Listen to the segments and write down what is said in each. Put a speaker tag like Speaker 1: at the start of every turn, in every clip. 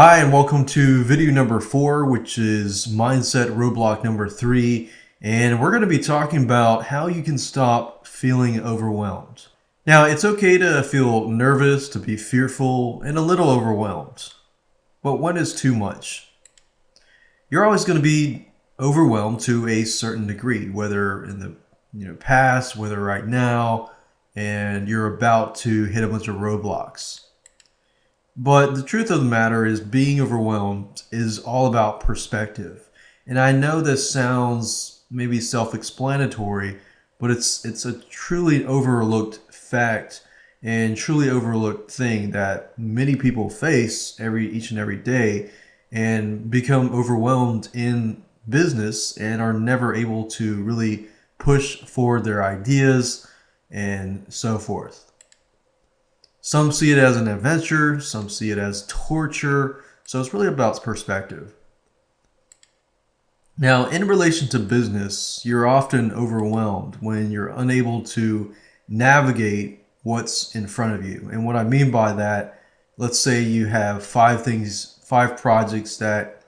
Speaker 1: Hi, and welcome to video number 4, which is mindset roadblock number 3. And we're going to be talking about how you can stop feeling overwhelmed. Now, it's okay to feel nervous, to be fearful, and a little overwhelmed. But when is too much? You're always going to be overwhelmed to a certain degree, whether in the past, whether right now, and you're about to hit a bunch of roadblocks. But the truth of the matter is being overwhelmed is all about perspective. And I know this sounds maybe self-explanatory, but it's a truly overlooked fact and truly overlooked thing that many people face each and every day and become overwhelmed in business and are never able to really push forward their ideas and so forth. Some see it as an adventure, some see it as torture, so it's really about perspective. Now, in relation to business, you're often overwhelmed when you're unable to navigate what's in front of you. And what I mean by that, let's say you have five projects that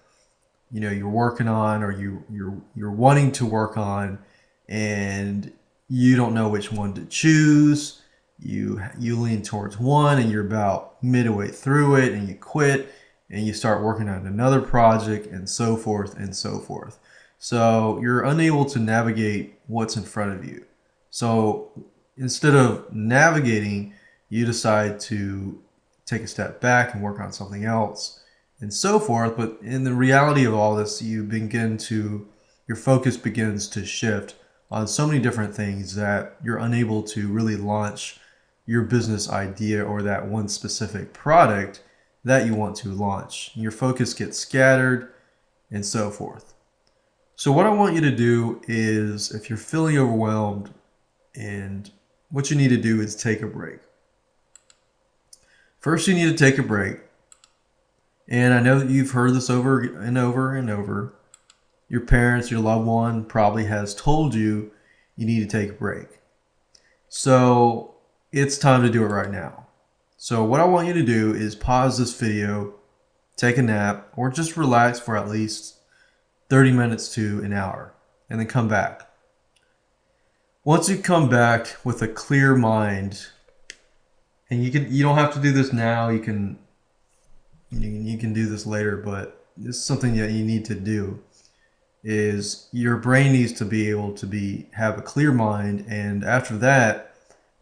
Speaker 1: you're working on or you're wanting to work on, and you don't know which one to choose. You lean towards one and you're about midway through it and you quit and you start working on another project and so forth and so forth. So you're unable to navigate what's in front of you. So instead of navigating, you decide to take a step back and work on something else and so forth. But in the reality of all this, your focus begins to shift on so many different things that you're unable to really launch your business idea or that one specific product that you want to launch. Your focus gets scattered and so forth. So what I want you to do is, if you're feeling overwhelmed, and what you need to do is take a break. First, you need to take a break. And I know that you've heard this over and over and over. Your parents, your loved one probably has told you you need to take a break. So it's time to do it right now. So what I want you to do is pause this video, take a nap, or just relax for at least 30 minutes to an hour, and then come back. Once you come back with a clear mind, and you don't have to do this now, you can do this later, but this is something that you need to do. Is your brain needs to be able to have a clear mind, and after that,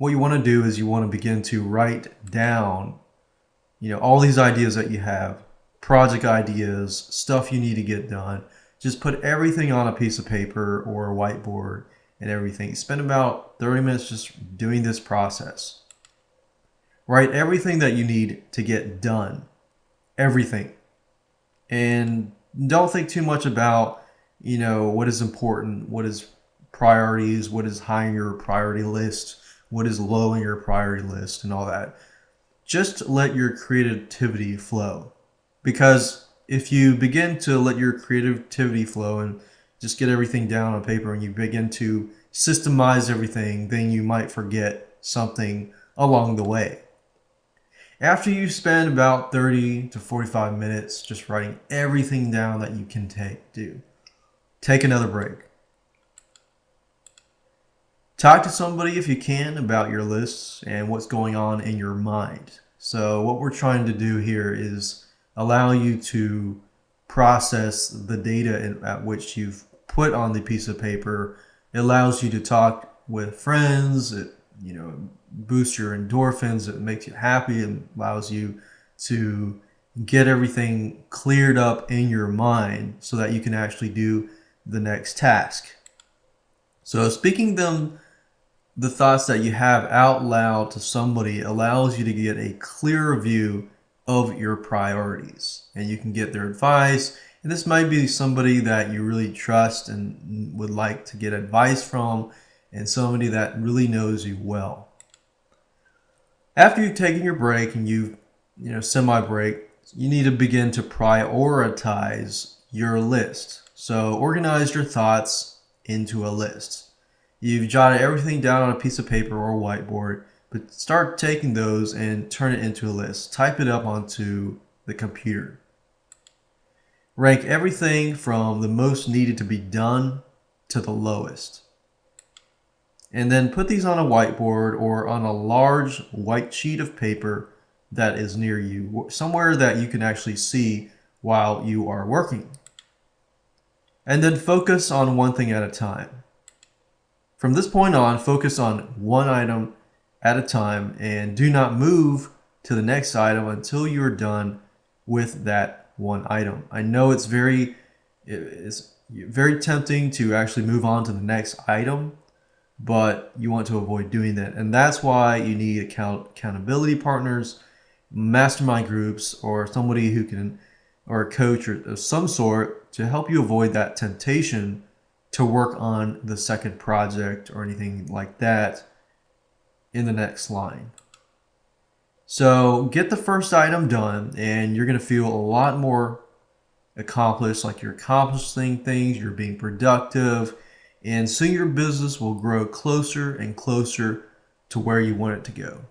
Speaker 1: what you want to do is you want to begin to write down, all these ideas that you have, project ideas, stuff you need to get done. Just put everything on a piece of paper or a whiteboard and everything. Spend about 30 minutes just doing this process. Write everything that you need to get done. Everything. And don't think too much about, what is important, what is priorities, what is high on your priority list, what is low on your priority list, and all that. Just let your creativity flow. Because if you begin to let your creativity flow and just get everything down on paper and you begin to systemize everything, then you might forget something along the way. After you spend about 30 to 45 minutes just writing everything down that you can take another break. Talk to somebody if you can about your lists and what's going on in your mind. So what we're trying to do here is allow you to process the data at which you've put on the piece of paper. It allows you to talk with friends. It boosts your endorphins. It makes you happy. It allows you to get everything cleared up in your mind so that you can actually do the next task. So speaking the thoughts that you have out loud to somebody allows you to get a clearer view of your priorities, and you can get their advice. And this might be somebody that you really trust and would like to get advice from, and somebody that really knows you well. After you've taken your break and you've semi-break, you need to begin to prioritize your list. So organize your thoughts into a list. You've jotted everything down on a piece of paper or a whiteboard, but start taking those and turn it into a list. Type it up onto the computer. Rank everything from the most needed to be done to the lowest. And then put these on a whiteboard or on a large white sheet of paper that is near you, somewhere that you can actually see while you are working. And then focus on one thing at a time. From this point on, focus on one item at a time and do not move to the next item until you're done with that one item. I know it's very tempting to actually move on to the next item, but you want to avoid doing that. And that's why you need accountability partners, mastermind groups, or somebody who can, or a coach or of some sort to help you avoid that temptation to work on the second project or anything like that in the next line. So get the first item done and you're going to feel a lot more accomplished, like you're accomplishing things, you're being productive, and soon your business will grow closer and closer to where you want it to go.